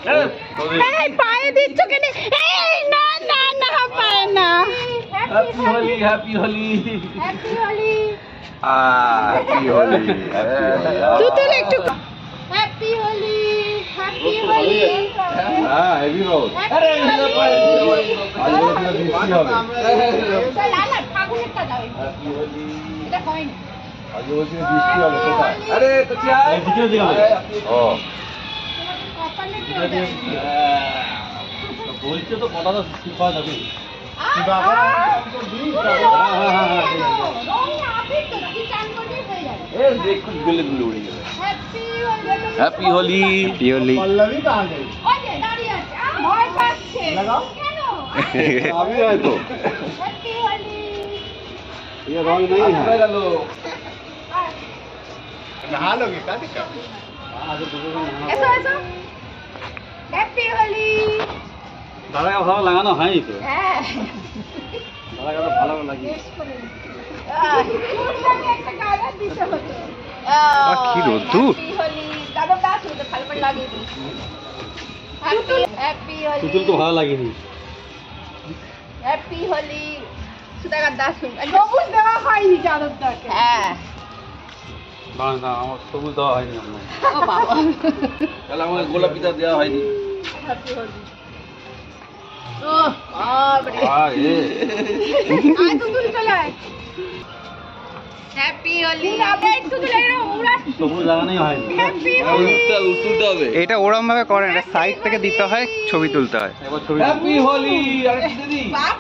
এই পায়ে দিচ্ছ কেন? এই না না না পায়ে না। Happy Holi happy Holi happy Holi happy Holi Tutul একটু হ্যাপি হোলি হ্যাপি হোলি হ্যাঁ হেভি রোড আরে আজ বৃষ্টি হবে লালা ফাগুনেরটা দাও হ্যাপি হোলি এটা হয় না আজ বৃষ্টি হবে কোথায় আরে তো চাই ভিডিও দিলাম ও কপালেরটা দাও বলছে তো কথাটা শিখা যাবে দেখুন গলে গুলো উড়ে গেল হ্যাপি হোলি হ্যাপি হোলি আমি হয়তো ये रंग नहीं है গেল नहा लोगे का दिक्कत হ্যাপি হোলি দাদা ভালো লাগানো হয়নি তো হ্যাঁ দাদা ভালো লাগে কি রোদ্দুর। তুতুল তো ভালো লাগেনি হ্যাপি হোলি সুদাগার দাস সবুজ দেওয়া হয়নি চাদরটাকে। হ্যাঁ না না আমার সবুজ দেওয়া হয়নি আপনার ও বাবা তাহলে আমাকে গোলাপিটা দেওয়া হয়নি হ্যাপি হোলি ও বাবা আরে আয় তুতুল চলে আয় হ্যাপি হোলি আবে তুতুল এর উড়া সবুজ লাগানোই হয়নি হ্যাপি হোলি উল্টুতে হবে এটা ওরম ভাবে করেন, এটা সাইড থেকে দিতে হয়, ছবি তুলতে হয়। এবার ছবি হ্যাপি হোলি আরে দিদি বাপ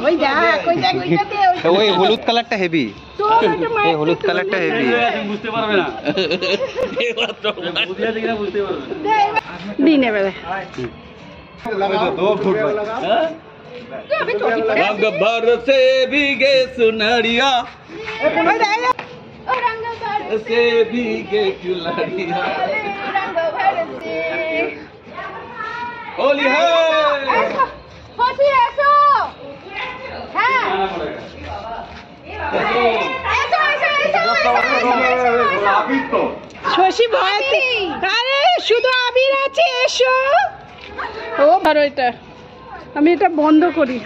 ওই যা কই যা কইতে ওই হলুদ কালারটা হেভি, এই হলুদ কালারটা হেভি। বুঝতে পারবে না এবার তো বুঝে আছে কিনা বুঝতে পারবে দিনের বেলা दो फुट হ্যাঁ रंग भर से भीगे सुनरिया ও রঙ্গ ভর से भीगे चुलरिया रंग भर से होली है होती ऐसो हाँ ऐसो ऐसो अभी तो শশী ভয়তে আরে শুধু আবির আছে এসো ও ধরো এটা আমি এটা বন্ধ করি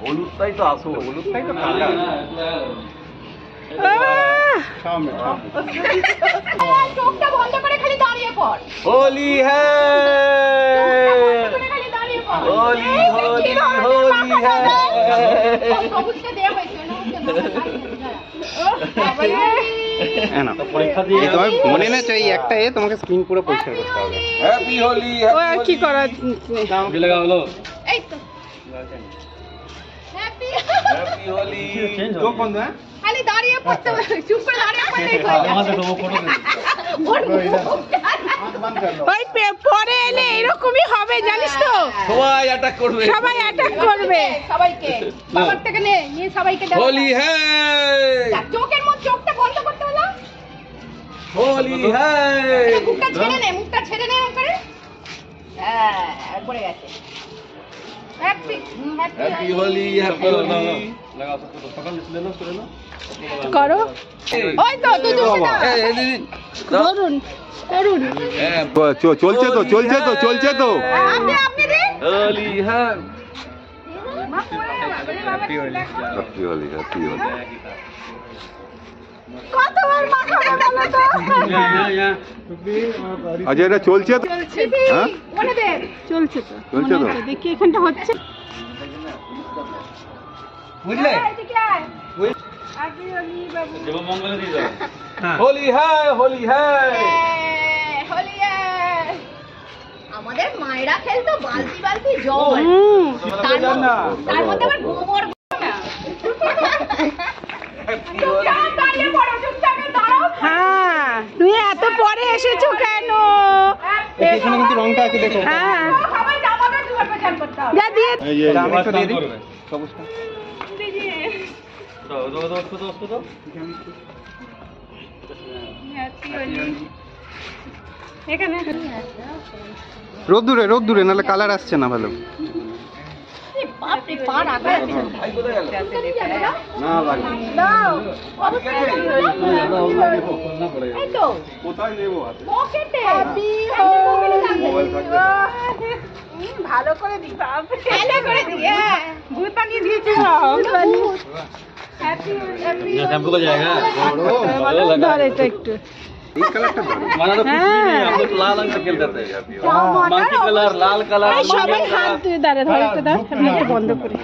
হলুদটাই তো আসল হলুদটাই তো सामने চোখটা বন্ধ করে খালি দাঁড়িয়ে পড় होली है খালি দাঁড়িয়ে পড় होली होली होली है সবুজটা দেয়া হয়েছে না হ্যাঁ না, পরীক্ষা দিয়ে এই তোমার মনে না চাই একটা তোমাকে স্ক্রিন পুরো পরিষ্কার করতে হবে। हैप्पी होली ও আর কি করা भी लगा लो এই তো হ্যাপি हैप्पी होली दो बंद है খালি দাঁড়িয়ে পড়তে চুপ করে দাঁড়িয়ে পড়লেই হয়ে যায় আমাদের তো ফটো ওর মুখটা बंद कर लो ওই পরে এলে এরকমই হবে জানিস তো, সবাই অ্যাটাক করবে সবাই অ্যাটাক করবে। সবাইকে বাবার থেকে নে নিয়ে সবাইকে দাও होली है চোখের মধ্যে চোখটা বন্ধ করতে হলো होली है মুখটা ছেড়ে নে করে হ্যাঁ পড়ে গেছে happy happy Holi happy Holi लगा सकते तो पकड़ ले लो ले लो করো ওই তো তুই ए दीदी করুন করুন চলছে তো চলছে তো চলছে তো আপনি রে होली है হ্যাপি হোলি হ্যাপি হোলি কতবার মাখাবে বলো তো আজ এটা চলছে তো হ্যাঁ মনে দে চলছে তো চলছে তো? মনে হচ্ছে, দেখি এখানটা হচ্ছে বুঝলে এদিকে আয় হ্যাপি হোলি বাবু जब मंगल दी जाओ होली है होली है হোলি আমাদের মায়েরা খেলতো বালতি বালতি জল হুম, তার মধ্যে আবার গোবর চুপচাপ দাঁড়িয়ে পড়ো, চুপচাপ দাঁড়াও। হ্যাঁ তুমি এত পরে এসেছো কেন? এখানে কিন্তু রংটা আছে দেখো। হ্যাঁ সবাই জামাটা জোয়ার পেছান করতে হবে। যা দিয়ে এই যে আমি একটু দিয়ে দিই সবুজটা। दो दो दो दो दो दो এখানে রোদ দূরে নাহলে কালার আসছে না ভালো। বাপ না লাগে কোথায় নেবো হাতে মোবাইল থাকবে ভালো করে দিই ভালো করে দিয়ে ভূত বানিয়ে দিয়েছে शैम्पू का जाएगा ধর এটা একটু এই কালারটা দারুণ हमारा तो कुछ भी नहीं है, हम लोग लाल रंग से खेलते थे मंकी कलर लाल कलर এই সবাই হাত তুই দাঁড়া ধর একটু দাঁড় আমি একটু বন্ধ করি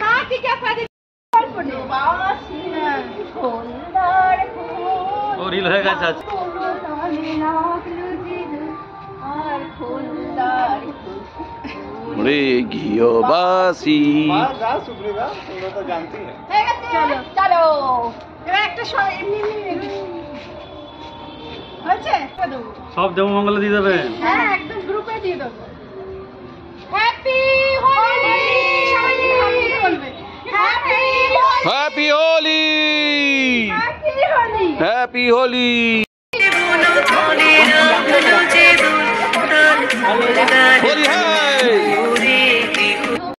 वो रील रहेगा चाचा रे घियो बासी যা সুপ্রিয়া তোমরা তো জানতেই না চলো এবার একটা এমনি এমনি হয়েছে দেবো সব জমা মঙ্গল দিয়ে দেবে হ্যাঁ একদম গ্রুপে দিয়ে দেবো হ্যাপি হোলি সবাই হ্যাপি বলবে happy happy Holi Holi happy Holi Holi है